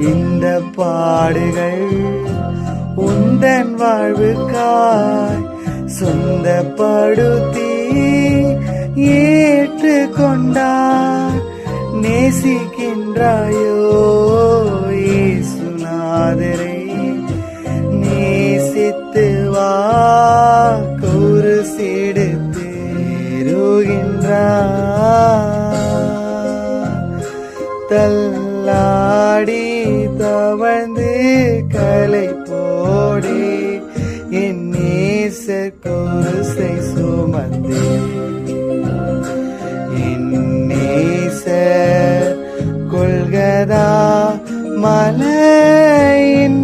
இந்த பாடுகள் உந்தன் வாழ்வுக்காய் சொந்தப்படுத்தி ஏற்றுக்கொண்டார். நேசிக்கின்றாயோ இயேசுநாதரை, நேசித்து வா கூறு செடுத்து தள்ளாடி தவழ்ந்து கலை போடே என் நேச குருசை சுமந்தே. என் நேச கொள்கதா மலையின்